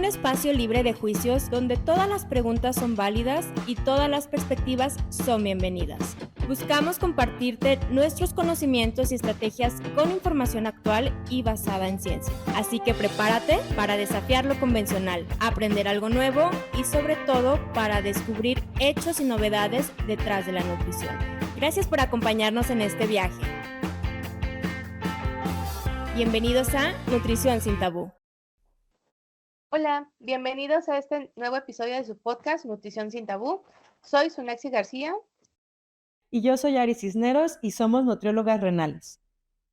un espacio libre de juicios donde todas las preguntas son válidas y todas las perspectivas son bienvenidas. Buscamos compartirte nuestros conocimientos y estrategias con información actual y basada en ciencia. Así que prepárate para desafiar lo convencional, aprender algo nuevo y sobre todo para descubrir hechos y novedades detrás de la nutrición. Gracias por acompañarnos en este viaje. Bienvenidos a Nutrición sin Tabú. Hola, bienvenidos a este nuevo episodio de su podcast Nutrición sin Tabú. Soy Sunexi García. Y yo soy Ari Cisneros y somos nutriólogas renales.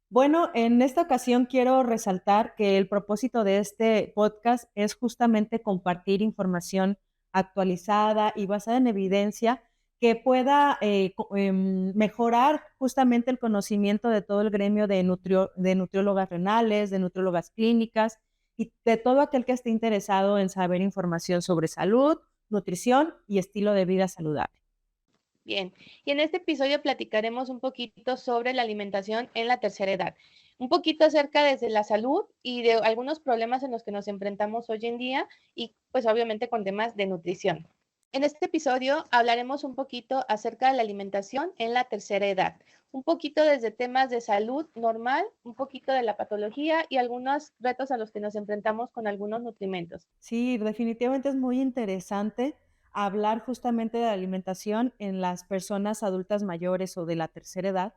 Bueno, en esta ocasión quiero resaltar que el propósito de este podcast es justamente compartir información actualizada y basada en evidencia que pueda mejorar justamente el conocimiento de todo el gremio de nutriólogas renales, de nutriólogas clínicas y de todo aquel que esté interesado en saber información sobre salud, nutrición y estilo de vida saludable. Bien, y en este episodio platicaremos un poquito sobre la alimentación en la tercera edad, un poquito acerca desde la salud y de algunos problemas en los que nos enfrentamos hoy en día y pues obviamente con temas de nutrición. En este episodio hablaremos un poquito acerca de la alimentación en la tercera edad, un poquito desde temas de salud normal, un poquito de la patología y algunos retos a los que nos enfrentamos con algunos nutrimentos. Sí, definitivamente es muy interesante hablar justamente de la alimentación en las personas adultas mayores o de la tercera edad,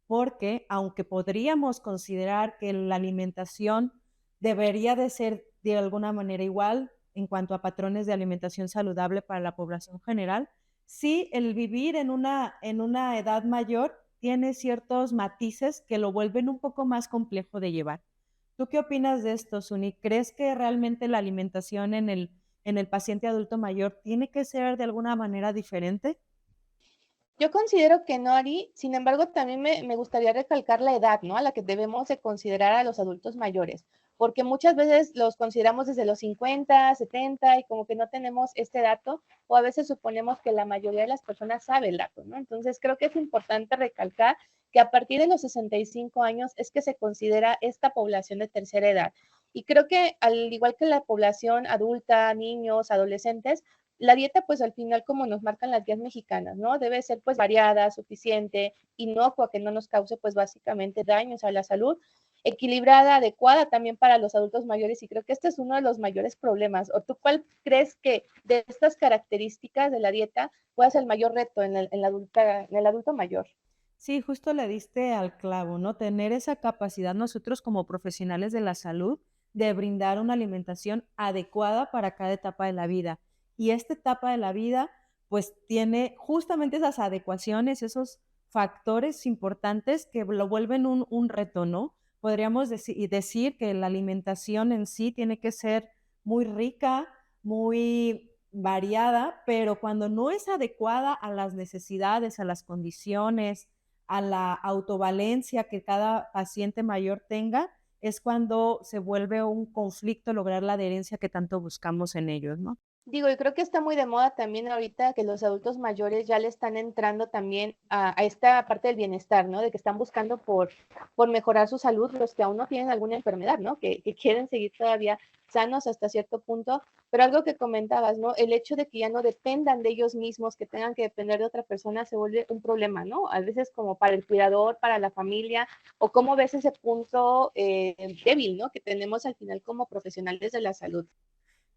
porque aunque podríamos considerar que la alimentación debería de ser de alguna manera igual en cuanto a patrones de alimentación saludable para la población general, sí el vivir en una edad mayor tiene ciertos matices que lo vuelven un poco más complejo de llevar. ¿Tú qué opinas de esto, Suni? ¿Crees que realmente la alimentación en el paciente adulto mayor tiene que ser de alguna manera diferente? Yo considero que no, Ari, sin embargo, también me gustaría recalcar la edad, ¿no? A la que debemos de considerar a los adultos mayores, porque muchas veces los consideramos desde los 50, 70 y como que no tenemos este dato, o a veces suponemos que la mayoría de las personas sabe el dato, ¿no? Entonces creo que es importante recalcar que a partir de los 65 años es que se considera esta población de tercera edad. Y creo que al igual que la población adulta, niños, adolescentes, la dieta, pues al final, como nos marcan las guías mexicanas, ¿no? Debe ser pues variada, suficiente, inocua, que no nos cause pues básicamente daños a la salud, equilibrada, adecuada también para los adultos mayores y creo que este es uno de los mayores problemas. ¿O tú cuál crees que de estas características de la dieta puede ser el mayor reto en el adulto mayor? Sí, justo le diste al clavo, ¿no? Tener esa capacidad nosotros como profesionales de la salud de brindar una alimentación adecuada para cada etapa de la vida. Y esta etapa de la vida, pues tiene justamente esas adecuaciones, esos factores importantes que lo vuelven un reto, ¿no? Podríamos decir que la alimentación en sí tiene que ser muy rica, muy variada, pero cuando no es adecuada a las necesidades, a las condiciones, a la autovalencia que cada paciente mayor tenga, es cuando se vuelve un conflicto lograr la adherencia que tanto buscamos en ellos, ¿no? Digo, y creo que está muy de moda también ahorita que los adultos mayores ya le están entrando también a esta parte del bienestar, ¿no? De que están buscando por mejorar su salud los que aún no tienen alguna enfermedad, ¿no? Que quieren seguir todavía sanos hasta cierto punto. Pero algo que comentabas, ¿no? El hecho de que ya no dependan de ellos mismos, que tengan que depender de otra persona, se vuelve un problema, ¿no? A veces como para el cuidador, para la familia, o cómo ves ese punto débil, ¿no? Que tenemos al final como profesionales de la salud.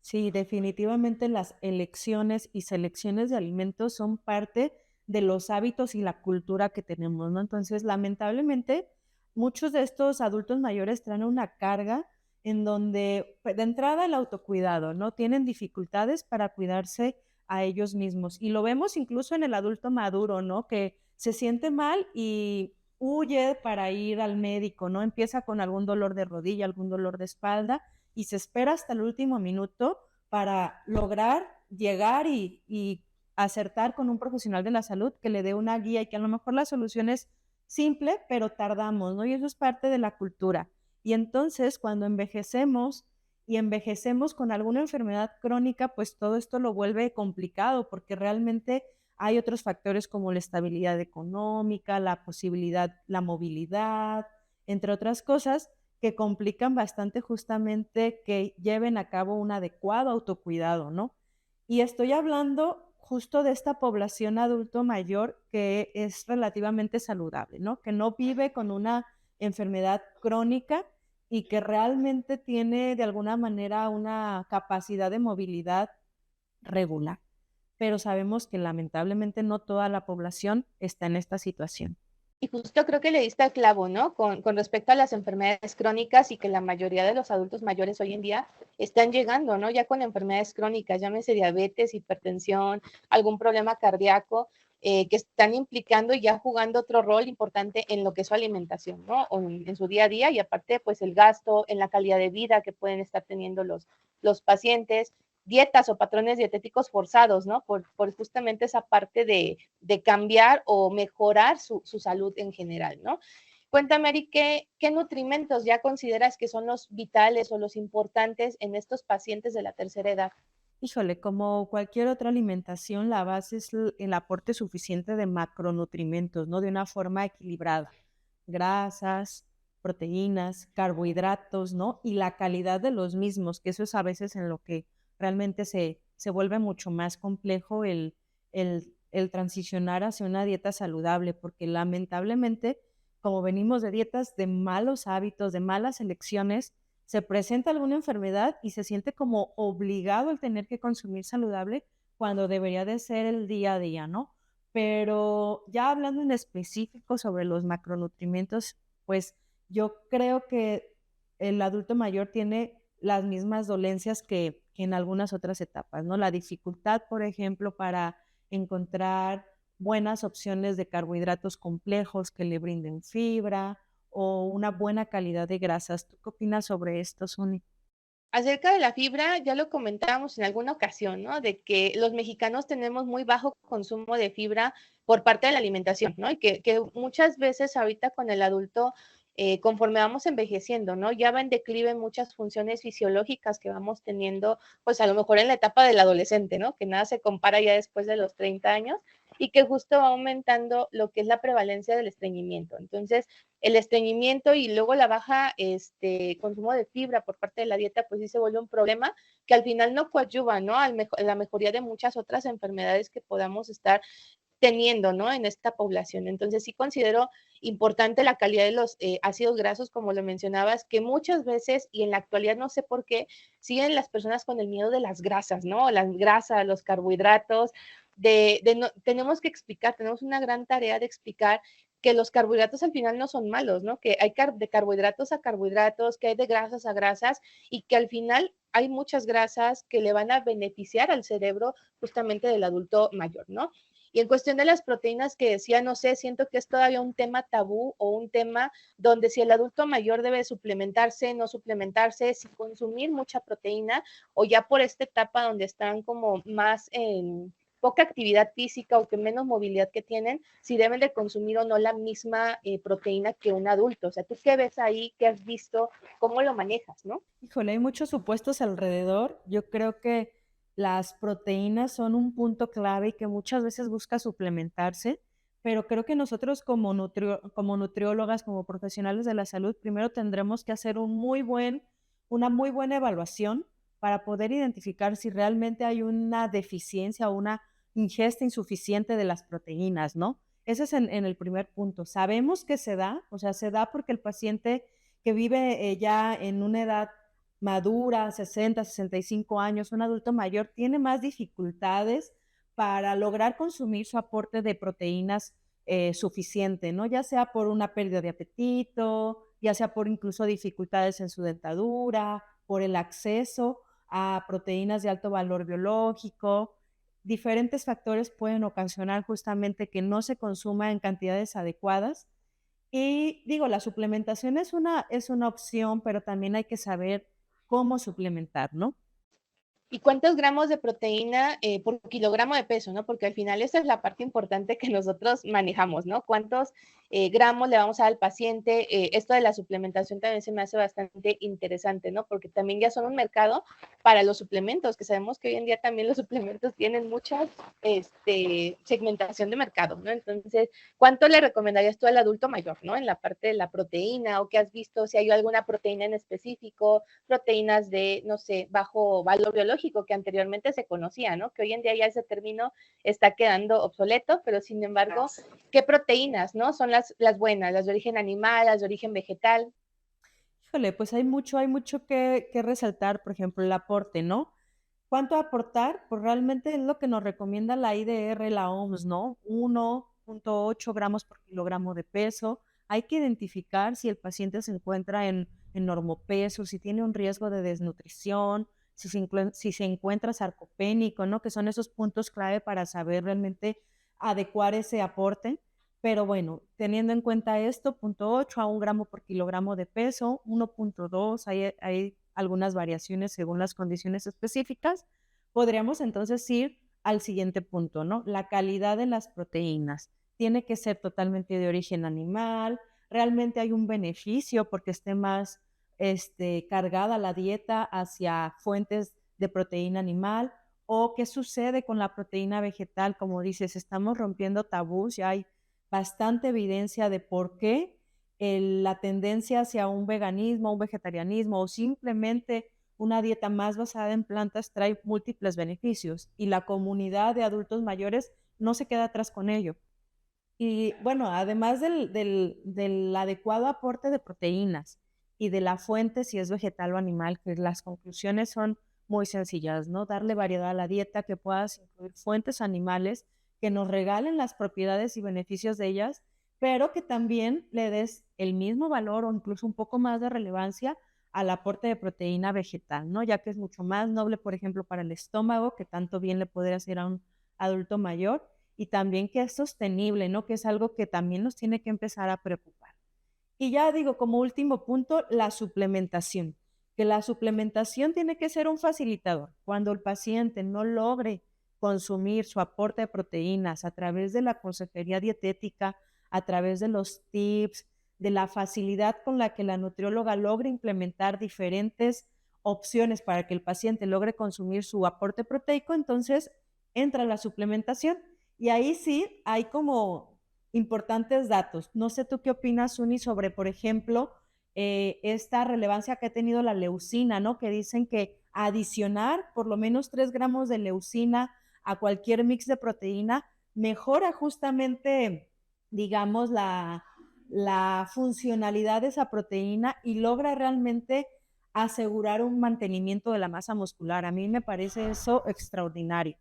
Sí, definitivamente las elecciones y selecciones de alimentos son parte de los hábitos y la cultura que tenemos, ¿no? Entonces, lamentablemente, muchos de estos adultos mayores traen una carga en donde, pues, de entrada, el autocuidado, ¿no? Tienen dificultades para cuidarse a ellos mismos. Y lo vemos incluso en el adulto maduro, ¿no? Que se siente mal y huye para ir al médico, ¿no? Empieza con algún dolor de rodilla, algún dolor de espalda y se espera hasta el último minuto para lograr llegar y acertar con un profesional de la salud que le dé una guía y que a lo mejor la solución es simple, pero tardamos, ¿no? Y eso es parte de la cultura. Y entonces, cuando envejecemos y envejecemos con alguna enfermedad crónica, pues todo esto lo vuelve complicado porque realmente hay otros factores como la estabilidad económica, la posibilidad, la movilidad, entre otras cosas, que complican bastante justamente que lleven a cabo un adecuado autocuidado, ¿no? Y estoy hablando justo de esta población adulto mayor que es relativamente saludable, ¿no? Que no vive con una enfermedad crónica y que realmente tiene de alguna manera una capacidad de movilidad regular. Pero sabemos que lamentablemente no toda la población está en esta situación. Y justo creo que le diste al clavo, ¿no? Con respecto a las enfermedades crónicas y que la mayoría de los adultos mayores hoy en día están llegando, ¿no? Ya con enfermedades crónicas, llámese diabetes, hipertensión, algún problema cardíaco, que están implicando y ya jugando otro rol importante en lo que es su alimentación, ¿no? O en su día a día y aparte, pues el gasto, en la calidad de vida que pueden estar teniendo los pacientes, dietas o patrones dietéticos forzados, ¿no? Por justamente esa parte de cambiar o mejorar su salud en general, ¿no? Cuéntame, Ari, ¿qué nutrimentos ya consideras que son los vitales o los importantes en estos pacientes de la tercera edad? Híjole, como cualquier otra alimentación, la base es el aporte suficiente de macronutrimentos, ¿no? De una forma equilibrada. Grasas, proteínas, carbohidratos, ¿no? Y la calidad de los mismos, que eso es a veces en lo que realmente se vuelve mucho más complejo el transicionar hacia una dieta saludable, porque lamentablemente, como venimos de dietas de malos hábitos, de malas elecciones, se presenta alguna enfermedad y se siente como obligado el tener que consumir saludable cuando debería de ser el día a día, ¿no? Pero ya hablando en específico sobre los macronutrientes, pues yo creo que el adulto mayor tiene las mismas dolencias que en algunas otras etapas, ¿no? La dificultad, por ejemplo, para encontrar buenas opciones de carbohidratos complejos que le brinden fibra, o una buena calidad de grasas. ¿Tú qué opinas sobre esto, Suni? Acerca de la fibra, ya lo comentábamos en alguna ocasión, ¿no? De que los mexicanos tenemos muy bajo consumo de fibra por parte de la alimentación, ¿no? Y que muchas veces ahorita con el adulto, conforme vamos envejeciendo, ¿no? Ya va en declive muchas funciones fisiológicas que vamos teniendo, pues a lo mejor en la etapa del adolescente, ¿no? Que nada se compara ya después de los 30 años y que justo va aumentando lo que es la prevalencia del estreñimiento. Entonces, el estreñimiento y luego la baja consumo de fibra por parte de la dieta, pues sí se vuelve un problema que al final no coadyuva, ¿no? A la mejoría de muchas otras enfermedades que podamos estar teniendo, ¿no? En esta población. Entonces sí considero importante la calidad de los ácidos grasos, como lo mencionabas, que muchas veces, y en la actualidad no sé por qué, siguen las personas con el miedo de las grasas, ¿no? Las grasas, los carbohidratos, no, tenemos que explicar, tenemos una gran tarea de explicar que los carbohidratos al final no son malos, ¿no? Que hay de carbohidratos a carbohidratos, que hay de grasas a grasas y que al final hay muchas grasas que le van a beneficiar al cerebro justamente del adulto mayor, ¿no? Y en cuestión de las proteínas que decía, no sé, siento que es todavía un tema tabú o un tema donde si el adulto mayor debe suplementarse, no suplementarse, si consumir mucha proteína o ya por esta etapa donde están como más en poca actividad física o que menos movilidad que tienen, si deben de consumir o no la misma proteína que un adulto. O sea, ¿tú qué ves ahí? ¿Qué has visto? ¿Cómo lo manejas, no? Híjole, hay muchos supuestos alrededor. Yo creo que las proteínas son un punto clave y que muchas veces busca suplementarse, pero creo que nosotros como nutriólogas, como profesionales de la salud, primero tendremos que hacer una muy buena evaluación para poder identificar si realmente hay una deficiencia o una ingesta insuficiente de las proteínas, ¿no? Ese es en el primer punto. Sabemos que se da, o sea, se da porque el paciente que vive ya en una edad madura, 60, 65 años, un adulto mayor, tiene más dificultades para lograr consumir su aporte de proteínas suficiente, ¿no? Ya sea por una pérdida de apetito, ya sea por incluso dificultades en su dentadura, por el acceso a proteínas de alto valor biológico. Diferentes factores pueden ocasionar justamente que no se consuma en cantidades adecuadas. Y digo, la suplementación es una opción, pero también hay que saber cómo suplementar, ¿no? ¿Y cuántos gramos de proteína por kilogramo de peso, ¿no? Porque al final esa es la parte importante que nosotros manejamos, ¿no? ¿Cuántos gramos le vamos a dar al paciente? Esto de la suplementación también se me hace bastante interesante, ¿no? Porque también ya son un mercado para los suplementos, que sabemos que hoy en día también los suplementos tienen mucha segmentación de mercado, ¿no? Entonces, ¿cuánto le recomendarías tú al adulto mayor, ¿no? En la parte de la proteína, o qué has visto, si hay alguna proteína en específico, proteínas de, no sé, bajo valor biológico, que anteriormente se conocía, ¿no? Que hoy en día ya ese término está quedando obsoleto, pero sin embargo, ¿qué proteínas, no? Son las buenas, las de origen animal, las de origen vegetal. Híjole, pues hay mucho que resaltar, por ejemplo, el aporte, ¿no? ¿Cuánto aportar? Pues realmente es lo que nos recomienda la IDR, la OMS, ¿no? 1,8 gramos por kilogramo de peso. Hay que identificar si el paciente se encuentra en normopeso, si tiene un riesgo de desnutrición, si se encuentra sarcopénico, ¿no? Que son esos puntos clave para saber realmente adecuar ese aporte. Pero bueno, teniendo en cuenta esto, 0,8 a 1 gramo por kilogramo de peso, 1,2, hay algunas variaciones según las condiciones específicas. Podríamos entonces ir al siguiente punto, ¿no? La calidad de las proteínas. Tiene que ser totalmente de origen animal, realmente hay un beneficio porque esté más cargada la dieta hacia fuentes de proteína animal, o qué sucede con la proteína vegetal, como dices, estamos rompiendo tabús, ya hay bastante evidencia de por qué la tendencia hacia un veganismo, un vegetarianismo o simplemente una dieta más basada en plantas trae múltiples beneficios, y la comunidad de adultos mayores no se queda atrás con ello. Y bueno, además del adecuado aporte de proteínas y de la fuente, si es vegetal o animal, que las conclusiones son muy sencillas, ¿no? Darle variedad a la dieta, que puedas incluir fuentes animales que nos regalen las propiedades y beneficios de ellas, pero que también le des el mismo valor o incluso un poco más de relevancia al aporte de proteína vegetal, ¿no? Ya que es mucho más noble, por ejemplo, para el estómago, que tanto bien le puede hacer a un adulto mayor, y también que es sostenible, ¿no? Que es algo que también nos tiene que empezar a preocupar. Y ya digo, como último punto, la suplementación, que la suplementación tiene que ser un facilitador. Cuando el paciente no logre consumir su aporte de proteínas a través de la consejería dietética, a través de los tips, de la facilidad con la que la nutrióloga logre implementar diferentes opciones para que el paciente logre consumir su aporte proteico, entonces entra la suplementación. Y ahí sí hay como importantes datos. No sé tú qué opinas, Uni, sobre, por ejemplo, esta relevancia que ha tenido la leucina, ¿no? Que dicen que adicionar por lo menos 3 gramos de leucina a cualquier mix de proteína mejora justamente, digamos, la funcionalidad de esa proteína y logra realmente asegurar un mantenimiento de la masa muscular. A mí me parece eso extraordinario.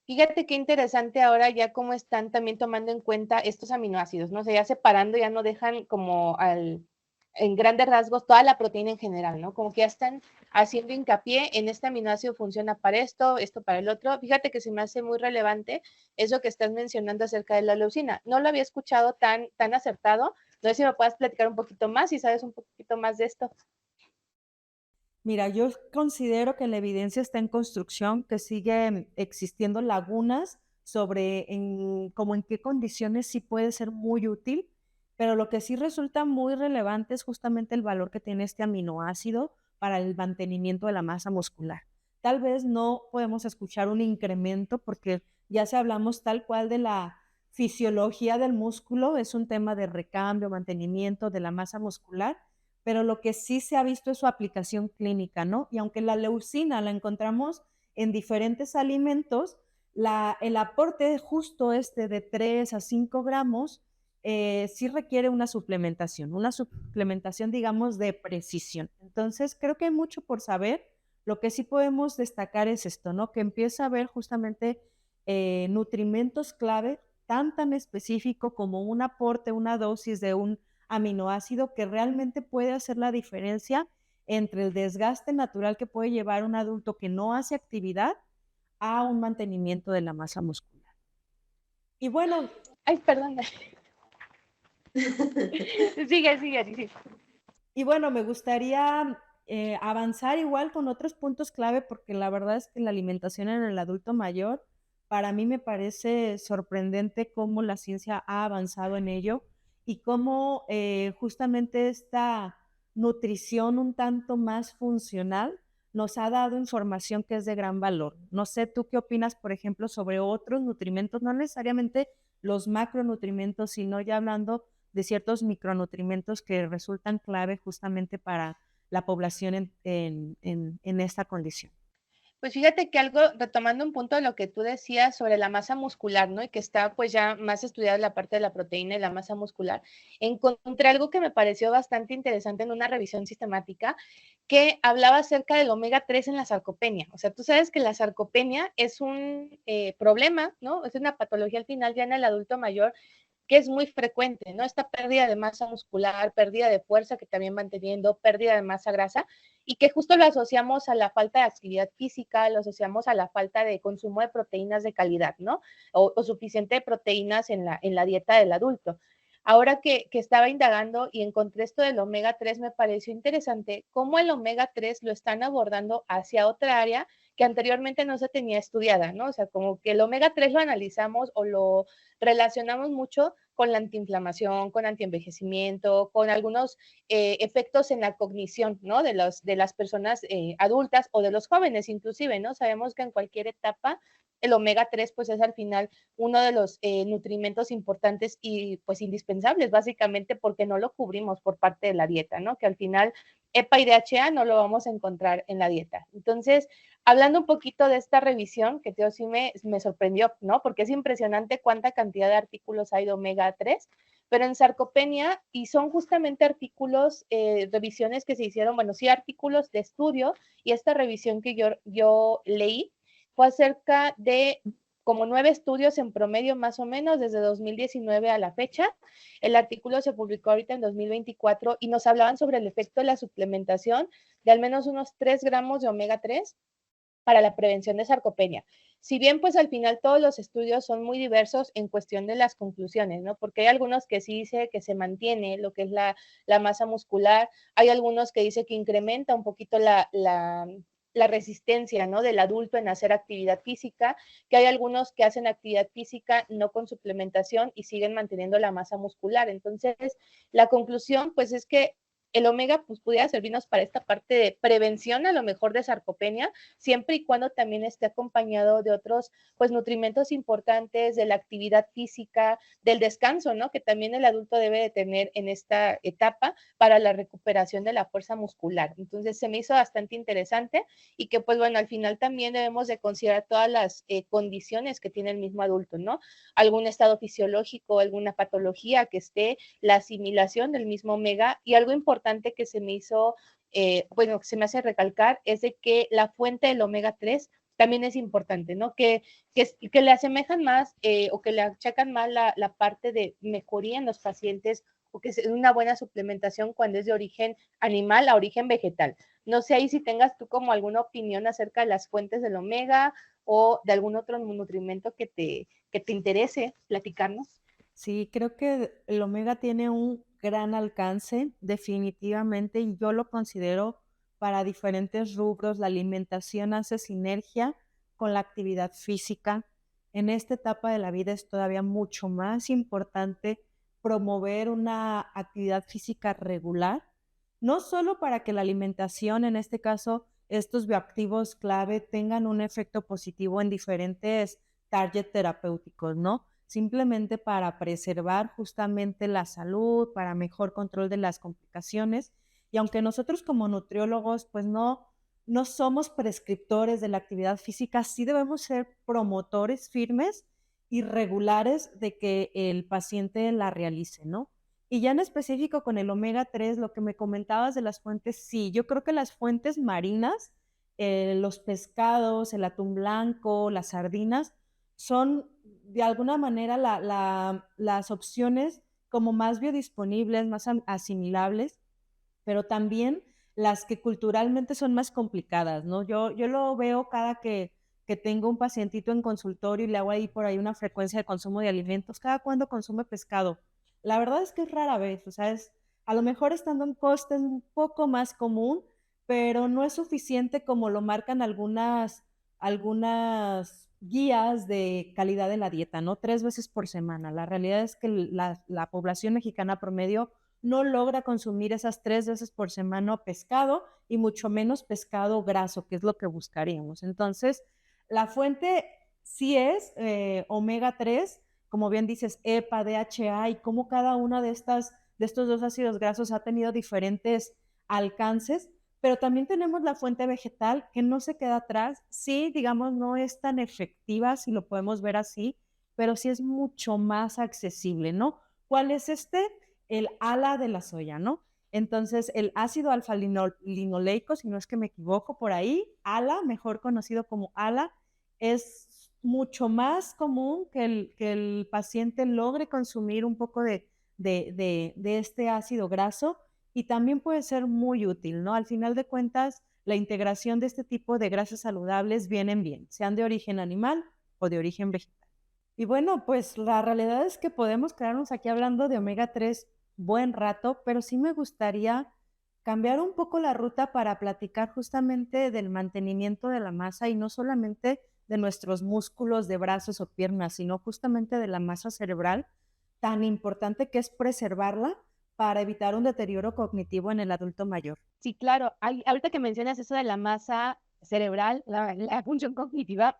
Fíjate qué interesante ahora ya cómo están también tomando en cuenta estos aminoácidos, ¿no? O sea, ya separando, ya no dejan como en grandes rasgos toda la proteína en general, ¿no? Como que ya están haciendo hincapié en este aminoácido funciona para esto para el otro. Fíjate que se me hace muy relevante eso que estás mencionando acerca de la leucina. No lo había escuchado tan acertado. No sé si me puedas platicar un poquito más, si sabes un poquito más de esto. Mira, yo considero que la evidencia está en construcción, que siguen existiendo lagunas sobre como en qué condiciones sí puede ser muy útil, pero lo que sí resulta muy relevante es justamente el valor que tiene este aminoácido para el mantenimiento de la masa muscular. Tal vez no podemos escuchar un incremento porque ya si hablamos tal cual de la fisiología del músculo, es un tema de recambio, mantenimiento de la masa muscular, pero lo que sí se ha visto es su aplicación clínica, ¿no? Y aunque la leucina la encontramos en diferentes alimentos, el aporte justo de 3 a 5 gramos sí requiere una suplementación, digamos, de precisión. Entonces, creo que hay mucho por saber. Lo que sí podemos destacar es esto, ¿no? Que empieza a haber justamente nutrimentos clave tan específico como un aporte, una dosis de un aminoácido que realmente puede hacer la diferencia entre el desgaste natural que puede llevar un adulto que no hace actividad a un mantenimiento de la masa muscular. Y bueno, Ay, perdón. Sigue, sigue. y bueno, me gustaría avanzar igual con otros puntos clave, porque la verdad es que la alimentación en el adulto mayor, para mí me parece sorprendente cómo la ciencia ha avanzado en ello y cómo justamente esta nutrición un tanto más funcional nos ha dado información que es de gran valor. No sé, ¿tú qué opinas, por ejemplo, sobre otros nutrimentos? No necesariamente los macronutrimentos, sino ya hablando de ciertos micronutrimentos que resultan clave justamente para la población en esta condición. Pues fíjate que algo, retomando un punto de lo que tú decías sobre la masa muscular, ¿no? Y que está pues ya más estudiada la parte de la proteína y la masa muscular, encontré algo que me pareció bastante interesante en una revisión sistemática que hablaba acerca del omega 3 en la sarcopenia. O sea, tú sabes que la sarcopenia es un problema, ¿no? Es una patología al final ya en el adulto mayor que es muy frecuente, ¿no? Esta pérdida de masa muscular, pérdida de fuerza que también van teniendo, pérdida de masa grasa, y que justo lo asociamos a la falta de actividad física, lo asociamos a la falta de consumo de proteínas de calidad, ¿no? O suficiente de proteínas en la dieta del adulto. Ahora que estaba indagando y encontré esto del omega 3, me pareció interesante cómo el omega 3 lo están abordando hacia otra área que anteriormente no se tenía estudiada, ¿no? O sea, como que el omega 3 lo analizamos o lo relacionamos mucho con la antiinflamación, con antienvejecimiento, con algunos efectos en la cognición, ¿no? De las personas adultas o de los jóvenes inclusive, ¿no? Sabemos que en cualquier etapa el omega 3 pues es al final uno de los nutrimentos importantes y pues indispensables básicamente porque no lo cubrimos por parte de la dieta, ¿no? Que al final EPA y DHA no lo vamos a encontrar en la dieta. Entonces, hablando un poquito de esta revisión, que sí me sorprendió, ¿no? Porque es impresionante cuánta cantidad de artículos hay de omega 3, pero en sarcopenia, y son justamente artículos, revisiones que se hicieron, bueno, sí, artículos de estudio, y esta revisión que yo leí fue acerca de como 9 estudios en promedio más o menos desde 2019 a la fecha. El artículo se publicó ahorita en 2024 y nos hablaban sobre el efecto de la suplementación de al menos unos 3 gramos de omega 3 para la prevención de sarcopenia. Si bien, pues al final todos los estudios son muy diversos en cuestión de las conclusiones, ¿no? Porque hay algunos que sí dice que se mantiene lo que es la masa muscular, hay algunos que dice que incrementa un poquito la resistencia, ¿no? Del adulto en hacer actividad física, que hay algunos que hacen actividad física no con suplementación y siguen manteniendo la masa muscular. Entonces, la conclusión, pues es que el omega pues pudiera servirnos para esta parte de prevención a lo mejor de sarcopenia, siempre y cuando también esté acompañado de otros pues nutrimentos importantes, de la actividad física, del descanso, ¿no? Que también el adulto debe de tener en esta etapa para la recuperación de la fuerza muscular. Entonces se me hizo bastante interesante y que pues bueno, al final también debemos de considerar todas las condiciones que tiene el mismo adulto, ¿no? Algún estado fisiológico, alguna patología que esté, la asimilación del mismo omega y algo importante que se me hizo, bueno, se me hace recalcar es de que la fuente del omega 3 también es importante, ¿no? Que le asemejan más o que le achacan más la parte de mejoría en los pacientes o que es una buena suplementación cuando es de origen animal a origen vegetal. No sé ahí si tengas tú como alguna opinión acerca de las fuentes del omega o de algún otro nutrimento que te interese platicarnos. Sí, creo que el omega tiene un gran alcance, definitivamente, y yo lo considero para diferentes rubros. La alimentación hace sinergia con la actividad física. En esta etapa de la vida es todavía mucho más importante promover una actividad física regular, no solo para que la alimentación, en este caso, estos bioactivos clave, tengan un efecto positivo en diferentes target terapéuticos, ¿no? Simplemente para preservar justamente la salud, para mejor control de las complicaciones. Y aunque nosotros como nutriólogos, pues no somos prescriptores de la actividad física, sí debemos ser promotores firmes y regulares de que el paciente la realice, ¿no? Y ya en específico con el omega 3, lo que me comentabas de las fuentes, sí, yo creo que las fuentes marinas, los pescados, el atún blanco, las sardinas, son de alguna manera las opciones como más biodisponibles, más asimilables, pero también las que culturalmente son más complicadas, ¿no? Yo lo veo cada que tengo un pacientito en consultorio y le hago ahí por ahí una frecuencia de consumo de alimentos, cada cuando consume pescado. La verdad es que es rara vez, o sea, a lo mejor estando en costa es un poco más común, pero no es suficiente como lo marcan algunas guías de calidad de la dieta, ¿no? 3 veces por semana. La realidad es que la población mexicana promedio no logra consumir esas 3 veces por semana pescado y mucho menos pescado graso, que es lo que buscaríamos. Entonces, la fuente sí es omega 3, como bien dices, EPA, DHA, y cómo cada una de estos dos ácidos grasos ha tenido diferentes alcances, pero también tenemos la fuente vegetal que no se queda atrás. Sí, digamos, no es tan efectiva si lo podemos ver así, pero sí es mucho más accesible, ¿no? ¿Cuál es este? El ala de la soya, ¿no? Entonces, el ácido alfa-linoleico, si no es que me equivoco por ahí, ALA, mejor conocido como ALA, es mucho más común que el paciente logre consumir un poco de este ácido graso, y también puede ser muy útil, ¿no? Al final de cuentas, la integración de este tipo de grasas saludables vienen bien, sean de origen animal o de origen vegetal. Y bueno, pues la realidad es que podemos quedarnos aquí hablando de omega 3 buen rato, pero sí me gustaría cambiar un poco la ruta para platicar justamente del mantenimiento de la masa, y no solamente de nuestros músculos de brazos o piernas, sino justamente de la masa cerebral, tan importante que es preservarla para evitar un deterioro cognitivo en el adulto mayor. Sí, claro. Ahorita que mencionas eso de la masa cerebral, la función cognitiva,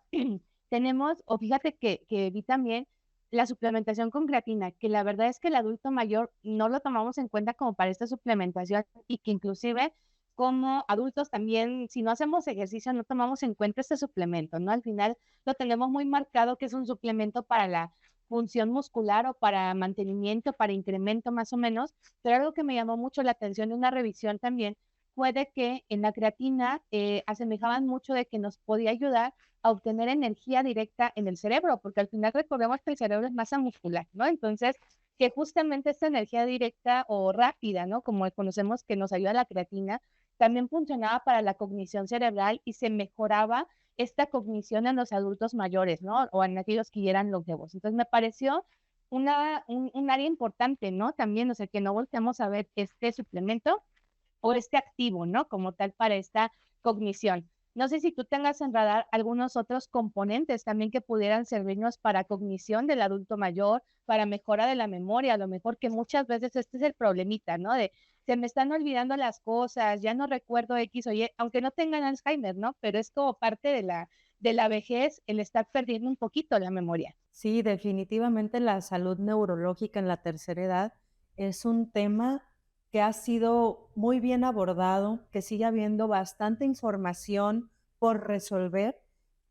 tenemos, o fíjate que vi también la suplementación con creatina, que la verdad es que el adulto mayor no lo tomamos en cuenta como para esta suplementación, y que inclusive como adultos también, si no hacemos ejercicio, no tomamos en cuenta este suplemento, ¿no? Al final lo tenemos muy marcado que es un suplemento para la función muscular o para mantenimiento, para incremento más o menos, pero algo que me llamó mucho la atención de una revisión también fue de que en la creatina asemejaban mucho de que nos podía ayudar a obtener energía directa en el cerebro, porque al final recordemos que el cerebro es masa muscular, ¿no? Entonces, que justamente esta energía directa o rápida, ¿no? Como conocemos que nos ayuda la creatina, también funcionaba para la cognición cerebral y se mejoraba esta cognición en los adultos mayores, ¿no? O en aquellos que ya eran longevos. Entonces, me pareció un área importante, ¿no? También, o sea, que no volteamos a ver este suplemento o este activo, ¿no? Como tal para esta cognición. No sé si tú tengas en radar algunos otros componentes también que pudieran servirnos para cognición del adulto mayor, para mejora de la memoria, a lo mejor que muchas veces este es el problemita, ¿no? De se me están olvidando las cosas, ya no recuerdo X o Y, aunque no tengan Alzheimer, ¿no? Pero es como parte de la vejez el estar perdiendo un poquito la memoria. Sí, definitivamente la salud neurológica en la tercera edad es un tema que ha sido muy bien abordado, que sigue habiendo bastante información por resolver,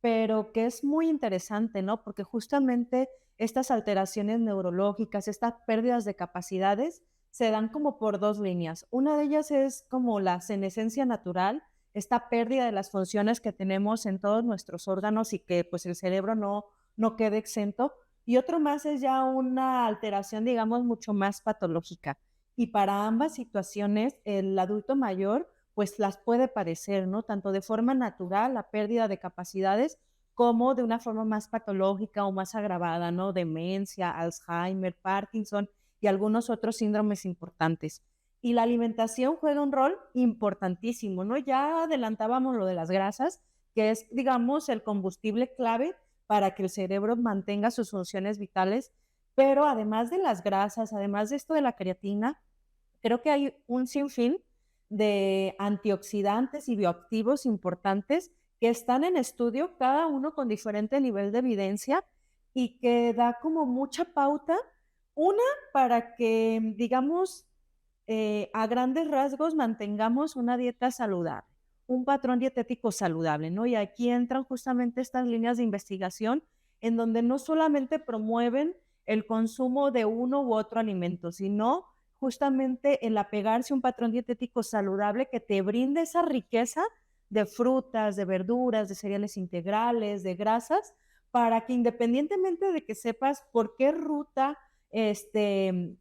pero que es muy interesante, ¿no? Porque justamente estas alteraciones neurológicas, estas pérdidas de capacidades, se dan como por dos líneas. Una de ellas es como la senescencia natural, esta pérdida de las funciones que tenemos en todos nuestros órganos y que pues el cerebro no quede exento. Y otro más es ya una alteración, digamos, mucho más patológica. Y para ambas situaciones, el adulto mayor, pues las puede padecer, ¿no? Tanto de forma natural, la pérdida de capacidades, como de una forma más patológica o más agravada, ¿no? Demencia, Alzheimer, Parkinson y algunos otros síndromes importantes. Y la alimentación juega un rol importantísimo, ¿no? Ya adelantábamos lo de las grasas, que es, digamos, el combustible clave para que el cerebro mantenga sus funciones vitales, pero además de las grasas, además de esto de la creatina, creo que hay un sinfín de antioxidantes y bioactivos importantes que están en estudio, cada uno con diferente nivel de evidencia, y que da como mucha pauta, una, para que, digamos, a grandes rasgos mantengamos una dieta saludable, un patrón dietético saludable, ¿no? Y aquí entran justamente estas líneas de investigación en donde no solamente promueven el consumo de uno u otro alimento, sino justamente el apegarse a un patrón dietético saludable que te brinde esa riqueza de frutas, de verduras, de cereales integrales, de grasas, para que independientemente de que sepas por qué ruta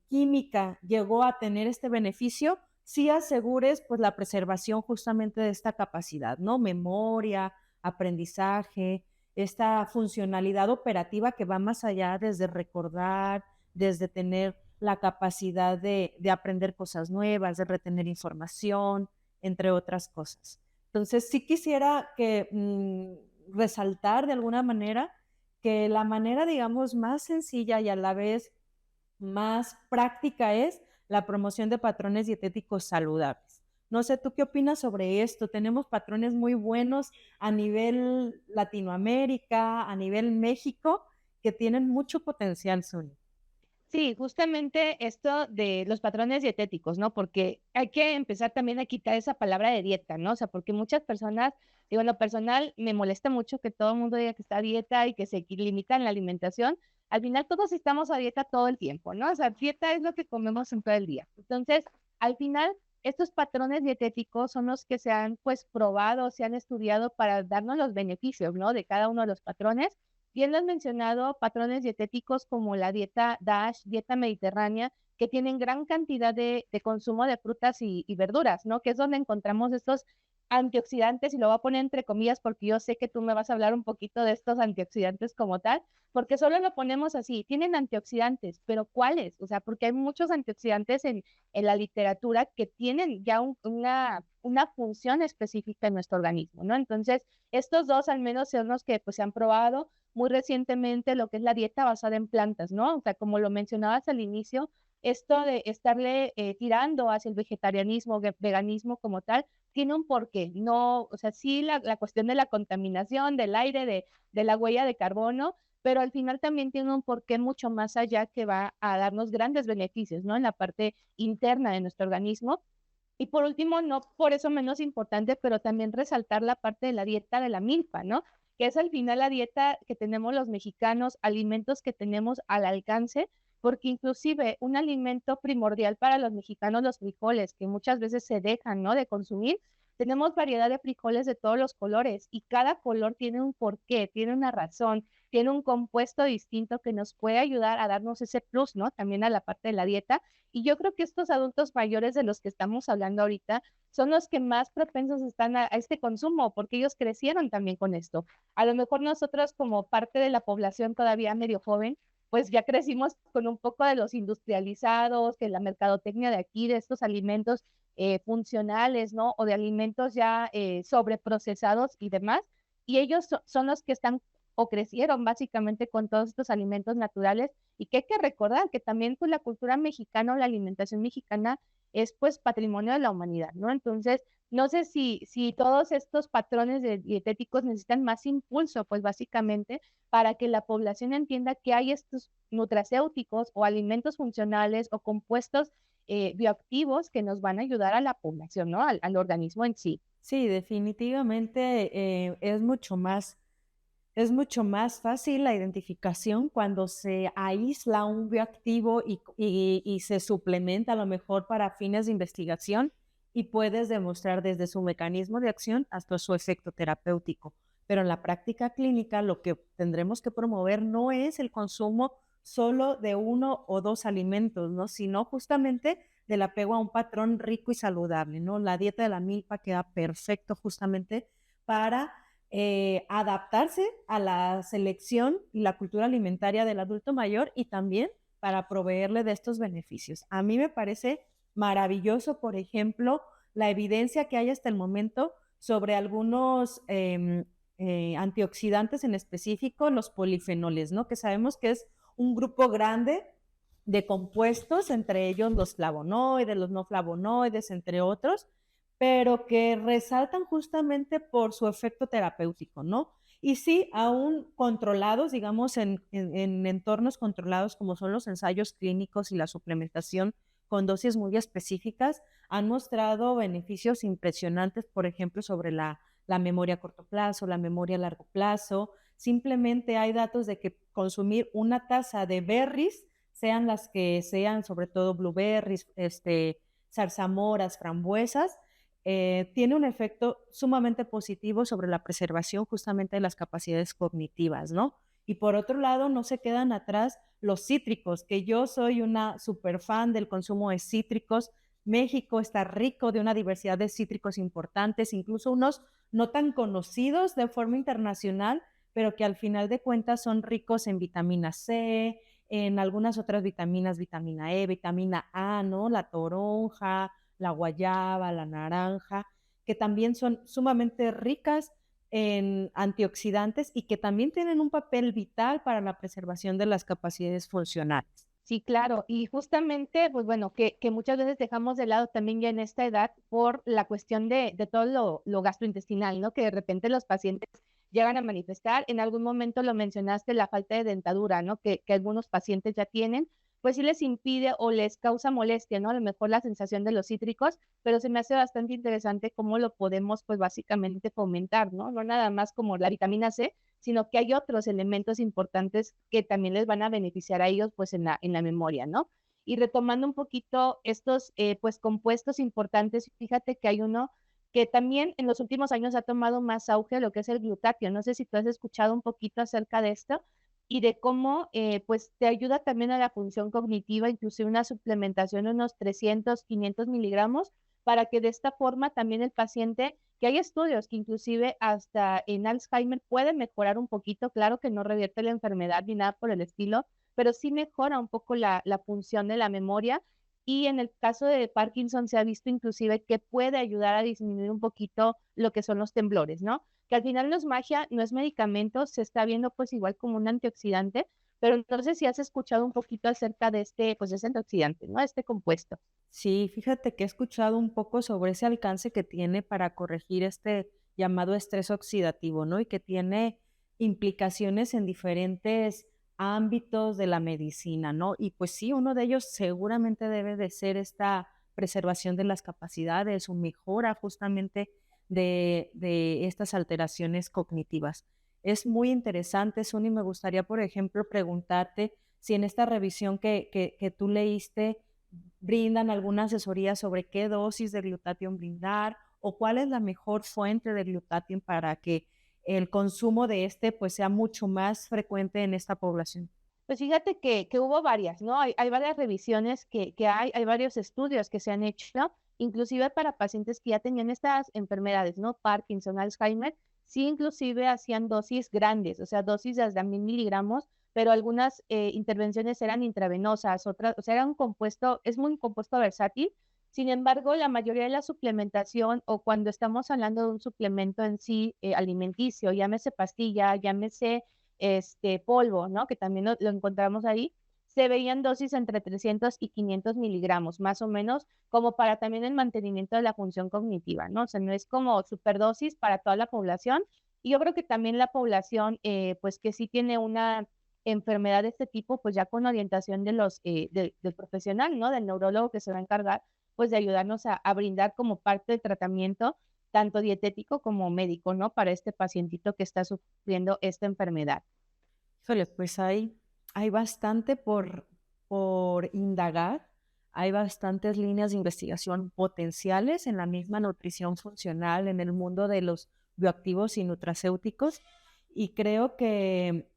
química llegó a tener este beneficio, sí asegures pues la preservación justamente de esta capacidad, ¿no? Memoria, aprendizaje, esta funcionalidad operativa que va más allá desde recordar, desde tener la capacidad de aprender cosas nuevas, de retener información, entre otras cosas. Entonces, sí quisiera que resaltar de alguna manera que la manera, digamos, más sencilla y a la vez más práctica es la promoción de patrones dietéticos saludables. No sé, ¿tú qué opinas sobre esto? Tenemos patrones muy buenos a nivel Latinoamérica, a nivel México, que tienen mucho potencial, Suni. Sí, justamente esto de los patrones dietéticos, ¿no? Porque hay que empezar también a quitar esa palabra de dieta, ¿no? O sea, porque muchas personas, digo, en lo personal, me molesta mucho que todo el mundo diga que está a dieta y que se limita en la alimentación. Al final todos estamos a dieta todo el tiempo, ¿no? O sea, dieta es lo que comemos en todo el día. Entonces, al final, estos patrones dietéticos son los que se han, pues, probado, se han estudiado para darnos los beneficios, ¿no? De cada uno de los patrones. Bien lo has mencionado, patrones dietéticos como la dieta DASH, dieta mediterránea, que tienen gran cantidad de consumo de frutas y verduras, ¿no? Que es donde encontramos estos antioxidantes, y lo voy a poner entre comillas porque yo sé que tú me vas a hablar un poquito de estos antioxidantes como tal, porque solo lo ponemos así, tienen antioxidantes, pero ¿cuáles? O sea, porque hay muchos antioxidantes en la literatura que tienen ya una función específica en nuestro organismo, ¿no? Entonces, estos dos al menos son los que pues se han probado muy recientemente, lo que es la dieta basada en plantas, ¿no? O sea, como lo mencionabas al inicio, esto de estarle tirando hacia el vegetarianismo, veganismo como tal, tiene un porqué, no, o sea, sí la cuestión de la contaminación, del aire, de la huella de carbono, pero al final también tiene un porqué mucho más allá que va a darnos grandes beneficios, ¿no? En la parte interna de nuestro organismo. Y por último, no por eso menos importante, pero también resaltar la parte de la dieta de la milpa, ¿no? Que es al final la dieta que tenemos los mexicanos, alimentos que tenemos al alcance, porque inclusive un alimento primordial para los mexicanos, los frijoles, que muchas veces se dejan, ¿no? De consumir, tenemos variedad de frijoles de todos los colores y cada color tiene un porqué, tiene una razón, tiene un compuesto distinto que nos puede ayudar a darnos ese plus, ¿no? También a la parte de la dieta. Y yo creo que estos adultos mayores de los que estamos hablando ahorita son los que más propensos están a este consumo, porque ellos crecieron también con esto. A lo mejor nosotros como parte de la población todavía medio joven, pues ya crecimos con un poco de los industrializados, que la mercadotecnia de aquí, de estos alimentos funcionales, ¿no? O de alimentos ya sobreprocesados y demás. Y ellos son los que están o crecieron básicamente con todos estos alimentos naturales y que hay que recordar que también pues la cultura mexicana o la alimentación mexicana es pues patrimonio de la humanidad, ¿no? Entonces, no sé si todos estos patrones dietéticos necesitan más impulso, pues básicamente para que la población entienda que hay estos nutracéuticos o alimentos funcionales o compuestos bioactivos que nos van a ayudar a la población, ¿no? Al organismo en sí. Sí, definitivamente es mucho más fácil la identificación cuando se aísla un bioactivo y se suplementa a lo mejor para fines de investigación y puedes demostrar desde su mecanismo de acción hasta su efecto terapéutico. Pero en la práctica clínica lo que tendremos que promover no es el consumo solo de uno o dos alimentos, ¿no? Sino justamente del apego a un patrón rico y saludable, ¿no? La dieta de la milpa queda perfecto justamente para adaptarse a la selección y la cultura alimentaria del adulto mayor y también para proveerle de estos beneficios. A mí me parece maravilloso, por ejemplo, la evidencia que hay hasta el momento sobre algunos antioxidantes en específico, los polifenoles, ¿no? Que sabemos que es un grupo grande de compuestos, entre ellos los flavonoides, los no flavonoides, entre otros, pero que resaltan justamente por su efecto terapéutico, ¿no? Y sí, aún controlados, digamos, en entornos controlados como son los ensayos clínicos y la suplementación con dosis muy específicas, han mostrado beneficios impresionantes, por ejemplo, sobre la memoria a corto plazo, la memoria a largo plazo. Simplemente hay datos de que consumir una taza de berries, sean las que sean, sobre todo blueberries, zarzamoras, frambuesas, tiene un efecto sumamente positivo sobre la preservación justamente de las capacidades cognitivas, ¿no? Y por otro lado, no se quedan atrás los cítricos, que yo soy una super fan del consumo de cítricos. México está rico de una diversidad de cítricos importantes, incluso unos no tan conocidos de forma internacional, pero que al final de cuentas son ricos en vitamina C, en algunas otras vitaminas, vitamina E, vitamina A, ¿no? La toronja, la guayaba, la naranja. que también son sumamente ricas en antioxidantes y que también tienen un papel vital para la preservación de las capacidades funcionales. Sí, claro. Y justamente, pues bueno, que muchas veces dejamos de lado también ya en esta edad por la cuestión de todo lo gastrointestinal, ¿no? Que de repente los pacientes llegan a manifestar. En algún momento lo mencionaste, la falta de dentadura, ¿no? Que algunos pacientes ya tienen, pues sí les impide o les causa molestia, ¿no? A lo mejor la sensación de los cítricos, pero se me hace bastante interesante cómo lo podemos, pues básicamente fomentar, ¿no? No nada más como la vitamina C, sino que hay otros elementos importantes que también les van a beneficiar a ellos pues en la memoria, ¿no? Y retomando un poquito estos pues compuestos importantes, fíjate que hay uno que también en los últimos años ha tomado más auge, lo que es el glutatio. No sé si tú has escuchado un poquito acerca de esto y de cómo pues te ayuda también a la función cognitiva, inclusive una suplementación de unos 300, 500 miligramos, para que de esta forma también el paciente, que hay estudios que inclusive hasta en Alzheimer puede mejorar un poquito, claro que no revierte la enfermedad ni nada por el estilo, pero sí mejora un poco la función de la memoria. Y en el caso de Parkinson se ha visto inclusive que puede ayudar a disminuir un poquito lo que son los temblores, ¿no? Que al final no es magia, no es medicamento, se está viendo pues igual como un antioxidante, pero entonces si has escuchado un poquito acerca de este, pues ese antioxidante, ¿no? Este compuesto. Sí, fíjate que he escuchado un poco sobre ese alcance que tiene para corregir este llamado estrés oxidativo, ¿no? Y que tiene implicaciones en diferentes ámbitos de la medicina, ¿no? Y pues sí, uno de ellos seguramente debe de ser esta preservación de las capacidades o mejora justamente de estas alteraciones cognitivas. Es muy interesante, Suni, me gustaría, por ejemplo, preguntarte si en esta revisión que tú leíste, brindan alguna asesoría sobre qué dosis de glutatión brindar o cuál es la mejor fuente de glutatión para que el consumo de este pues sea mucho más frecuente en esta población. Pues fíjate que hubo varias, ¿no? Hay varias revisiones que hay varios estudios que se han hecho, ¿no? Inclusive para pacientes que ya tenían estas enfermedades, ¿no? Parkinson, Alzheimer, sí inclusive hacían dosis grandes, o sea, dosis de hasta 1000 miligramos, pero algunas intervenciones eran intravenosas, otras, o sea, era un compuesto, es muy un compuesto versátil. Sin embargo, la mayoría de la suplementación o cuando estamos hablando de un suplemento en sí alimenticio, llámese pastilla, llámese polvo, ¿no? Que también lo encontramos ahí, se veían dosis entre 300 y 500 miligramos, más o menos, como para también el mantenimiento de la función cognitiva, ¿no? O sea, no es como superdosis para toda la población. Y yo creo que también la población, pues que sí tiene una enfermedad de este tipo, pues ya con orientación de del profesional, ¿no? Del neurólogo que se va a encargar, pues de ayudarnos a brindar como parte del tratamiento tanto dietético como médico, ¿no? Para este pacientito que está sufriendo esta enfermedad. Híjole, pues hay bastante por indagar, hay bastantes líneas de investigación potenciales en la misma nutrición funcional, en el mundo de los bioactivos y nutracéuticos, y creo que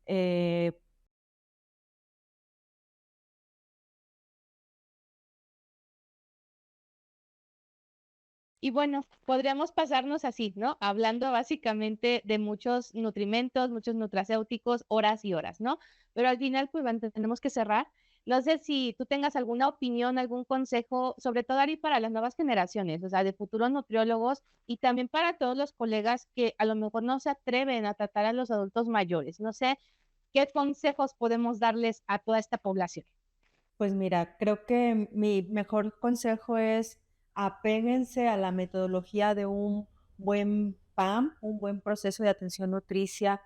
Y bueno, podríamos pasarnos así, ¿no? Hablando básicamente de muchos nutrimentos, muchos nutracéuticos, horas y horas, ¿no? Pero al final, pues bueno, tenemos que cerrar. No sé si tú tengas alguna opinión, algún consejo, sobre todo Ari, para las nuevas generaciones, o sea, de futuros nutriólogos y también para todos los colegas que a lo mejor no se atreven a tratar a los adultos mayores. No sé, ¿qué consejos podemos darles a toda esta población? pues mira, creo que mi mejor consejo es apéguense a la metodología de un buen PAM, un buen proceso de atención nutricia,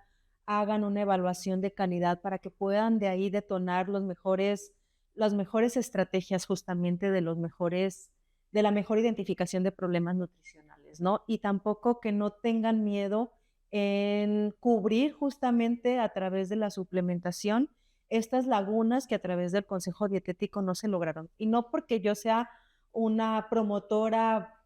hagan una evaluación de calidad para que puedan de ahí detonar las mejores estrategias justamente de la mejor identificación de problemas nutricionales, ¿no? Y tampoco que no tengan miedo en cubrir justamente a través de la suplementación estas lagunas que a través del consejo dietético no se lograron. Y no porque yo sea una promotora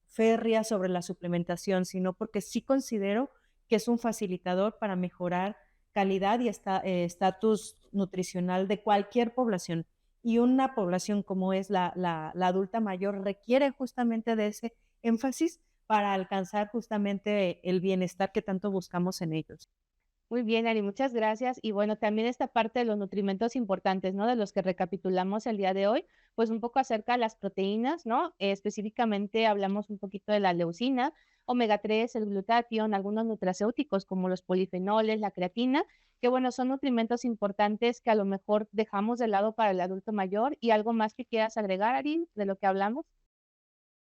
férrea sobre la suplementación, sino porque sí considero que es un facilitador para mejorar calidad y estatus nutricional de cualquier población. Y una población como es la adulta mayor requiere justamente de ese énfasis para alcanzar justamente el bienestar que tanto buscamos en ellos. Muy bien, Ari, muchas gracias. Y bueno, también esta parte de los nutrimentos importantes, ¿no? De los que recapitulamos el día de hoy, pues un poco acerca de las proteínas, ¿no? Específicamente hablamos un poquito de la leucina, omega 3, el glutatión, algunos nutracéuticos como los polifenoles, la creatina, que bueno, son nutrimentos importantes que a lo mejor dejamos de lado para el adulto mayor. ¿Y algo más que quieras agregar, Ari, de lo que hablamos?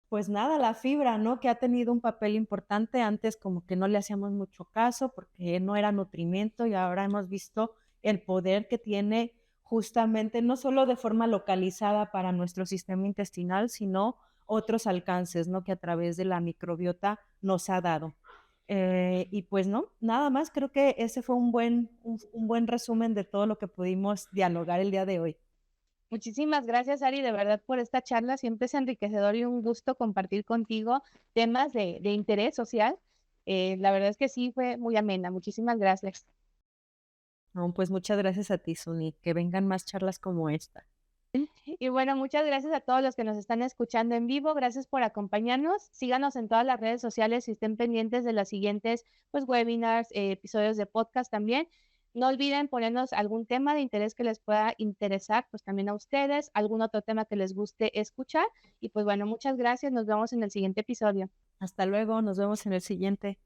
Pues nada, la fibra, ¿no? Que ha tenido un papel importante. Antes como que no le hacíamos mucho caso porque no era nutrimento y ahora hemos visto el poder que tiene justamente no solo de forma localizada para nuestro sistema intestinal, sino otros alcances, ¿no? Que a través de la microbiota nos ha dado. Y pues no, nada más, creo que ese fue un buen resumen de todo lo que pudimos dialogar el día de hoy. Muchísimas gracias, Ari, de verdad por esta charla. Siempre es enriquecedor y un gusto compartir contigo temas de interés social. La verdad es que sí, fue muy amena. Muchísimas gracias. No, pues muchas gracias a ti, Suni. Que vengan más charlas como esta. Y bueno, muchas gracias a todos los que nos están escuchando en vivo. Gracias por acompañarnos. Síganos en todas las redes sociales y estén pendientes de los siguientes pues, webinars, episodios de podcast también. No olviden ponernos algún tema de interés que les pueda interesar, pues también a ustedes, algún otro tema que les guste escuchar. Y pues bueno, muchas gracias. Nos vemos en el siguiente episodio. Hasta luego, nos vemos en el siguiente.